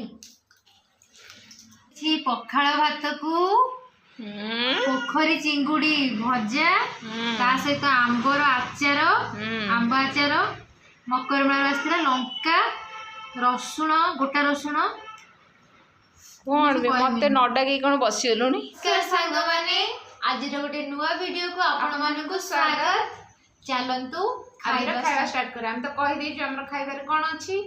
कहनी छी पखाड़ भात को पोखरी चिंगुड़ी भजा ता सहित आंबर आचार आंब आचार मकर मेला आसला लंका रसुण गोटा रसुण कौन मत नडाक कौन बसीगलुनी सांग माने आज गोटे नुआ वीडियो को आपण मानक स्वागत चलंतु खाଇବା स्टार्ट करा हम तो कहि दे जो हमर खाइबार कोन अछि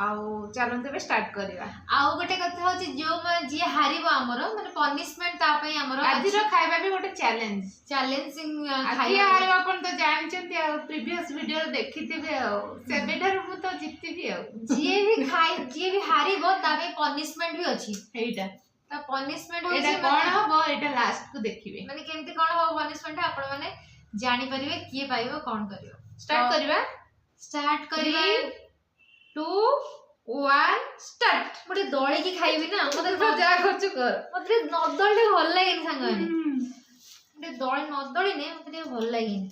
आउ चलंतु बे स्टार्ट करिवा आउ गोटे कथा होची जो जी हारिबो हमर माने पनिशमेंट ता पई हमर आज रो खाइबा भी गोटे चैलेंजिंग खाइबा हारिबा अपन तो जानचंती आ प्रीवियस वीडियो देखिथिबे आ सेबेडर मु तो जितबी आ जे भी हारिबो ता पई पनिशमेंट भी अछि एटा ता पनिशमेंट एटा कोन हबो एटा लास्ट को देखिबे माने केमती कोन हो पनिशमेंट आपण माने जानि परिबे किए पाइबो कोन करियो स्टार्ट करिवा 2 1 स्टार्ट मोटे दळे की खाइबी ना मते तो जा करछु कर मते नदळे भल लागेन संग माने मोटे दळे नदळे ने मते भल लागेन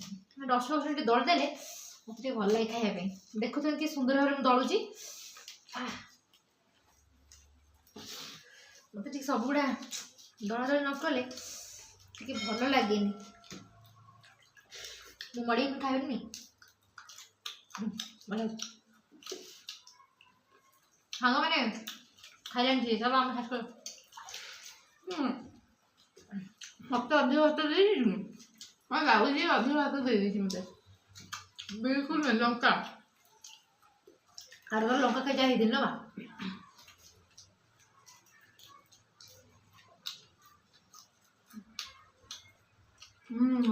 10% दळ देले मते भल लागे खाइबे देखु तो कि सुंदर भाबे दळुची मते ठीक सबुडा दळ न कले कि भल लागेन मु मडी खाइबनी भल हांगा माने खाइलान छी सब हम खास कर मत अधिक भात दे दी मैं लाउ जी अधिक भात दे दी मते बिल्कुल नहीं लंका आरो लंका के जा ही दिन बा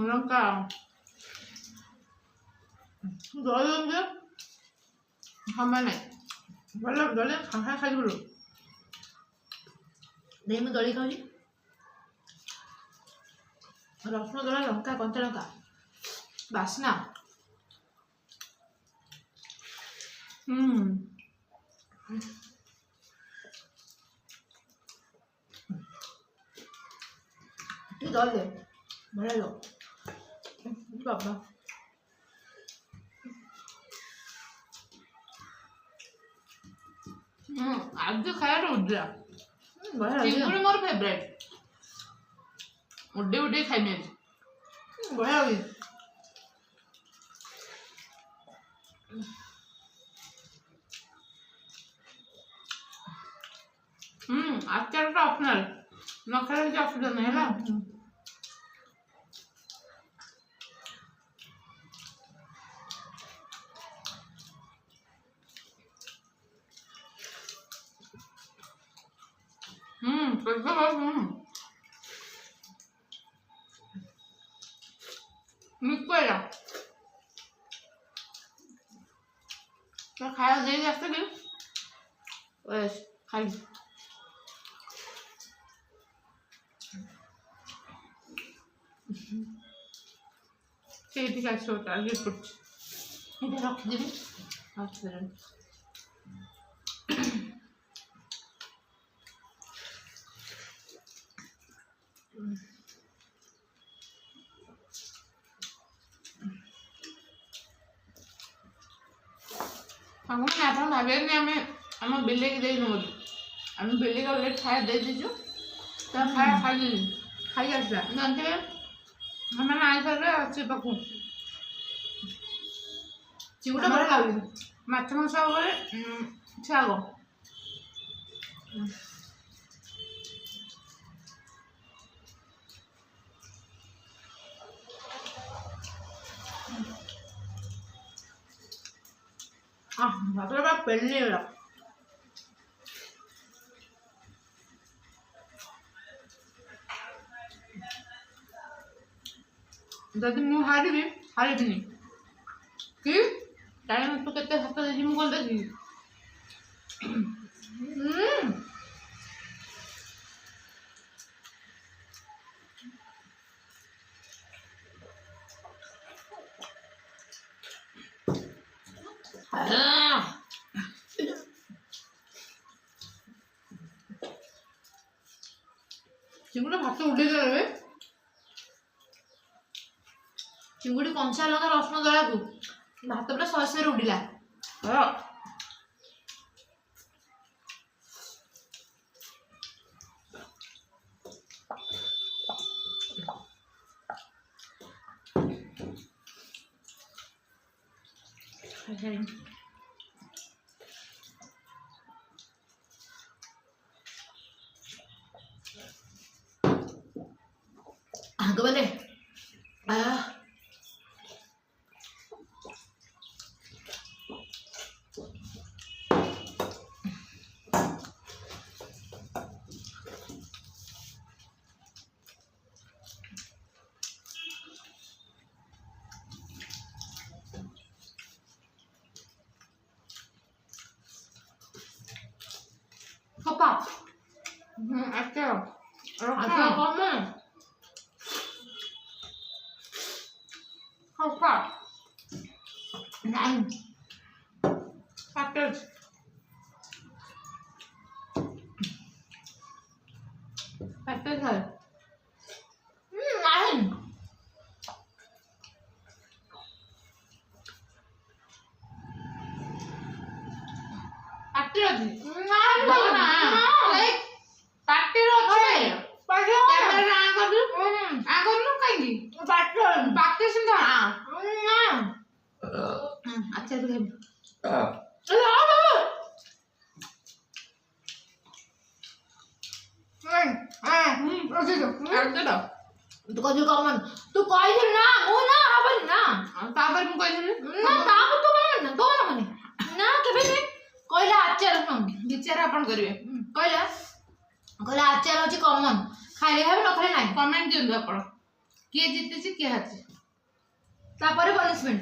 लंका दले हमें नहीं बोलो दले खा खाई बोलो दे मैं दली खाऊजी रसुण दला लंका कंचा लंका बासना तू दले बड़ा लो बाबा आज खाया उड्डा चिंगुड़ी मोर फेवरेट उड्डे उड्डे खाइने बढ़िया होगी आचार तो ऑप्शनल न खाए जो ऑप्शन है ना मिक्स तो खाया दे जाते भी बस खाई ठीक है सो टारगेट कुछ इधर रख देबी अच्छा हम आप भावे आम बिले की देनु आम बिले का ऑलरेडी खाया दे दीजु तो खाया खाई आसा जानते हमें आई सर अच्छे पाकू चिंगुड़ा बड़ा खावी माछ मांस वाले छागो भात बड़ा पेल्ले वाला जदि मु हारिबिनी कि टाइम तो केते हाथ देजी मु कोन देजी चिंगुड़ी भात उड़े गए चिंगुड़ी कंचा लंका रसुण दला को भात पूरा ससे उड़िला आगे बोले Apa? Acel. Acel kamu. Apa? Nang. Pakai. Pakai kan? Nang. Pakai lagi. तू कौन कॉमन तू कोई ना वो ना हवन ना तापर मु कोई ना तापर तो मन तो ना मने ना केबे ने कोइला आचार न विचार आपण करिवे कोइला कोइला आचार होची कॉमन खाइले हेबे न खाइले नाही कमेंट दियु आपण के जिते छी के हाची तापर पनिशमेंट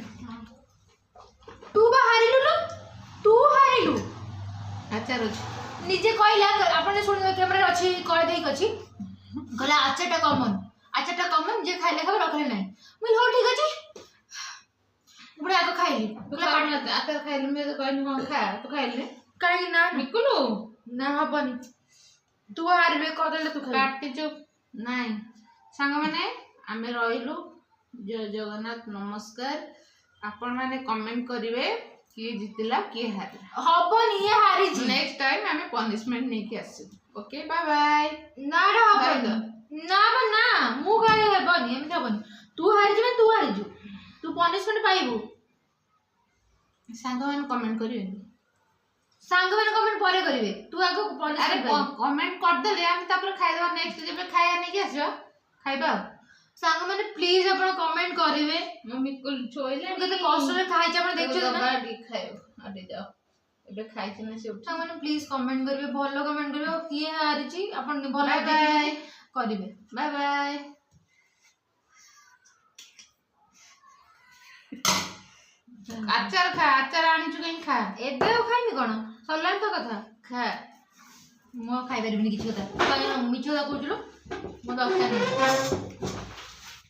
तू बा हारिलु न तू हारिलु आचार होची निजे कोइला आपण सुन कैमरा अछि कहि देई अछि कोइला आचारटा कॉमन जे खाइले खाबे न खाइले नाही मुई हो ठीक अछि मुड़े आको खाइली तुला पानी आचार खाइले मैं तो कहनी हां खा तू खाइले काई ना बिकुलु ना हबनी तू हारबे कदेले तू खाइ काटी चुप नाही संग माने आमे रहिलु जय जगन्नाथ नमस्कार आपण माने कमेंट करिवे कि जितला कि हारला हबनी ये हारि जी नेक्स्ट टाइम आमे पनिशमेंट नै कि आसी ओके बाय बाय ना रे हबनी ना ना मु गाय हेबनी एमते हबनी तू हारि जे तू पनिशमेंट पाइबू सांग मान कमेंट करिवे सांग मान कमेंट परे करिवे तू आगो पनिशमेंट अरे कमेंट कर देले हम तापर खाइ देबा नेक्स्ट जेबे खाया नै कि आछो खाइबा सांग माने प्लीज आपण कमेंट करिवे मम्मी को छोइले केते कष्ट रे खाइ छ आपण देखछो ना बाडी खाइयो अडे जाओ एबे खाइ छ ना से सांग माने प्लीज कमेंट करिवे भलो कमेंट करिवे किए हारि छी आपण भलो देखिवे करिवे बाय बाय आचार खा आचार आनी छु कहीं खा एबे खाइनी कोन सल्लान तो कथा खा मो खाइ परबिनी किछ कथा मिछ कथा कहउछलो मो दरकार नै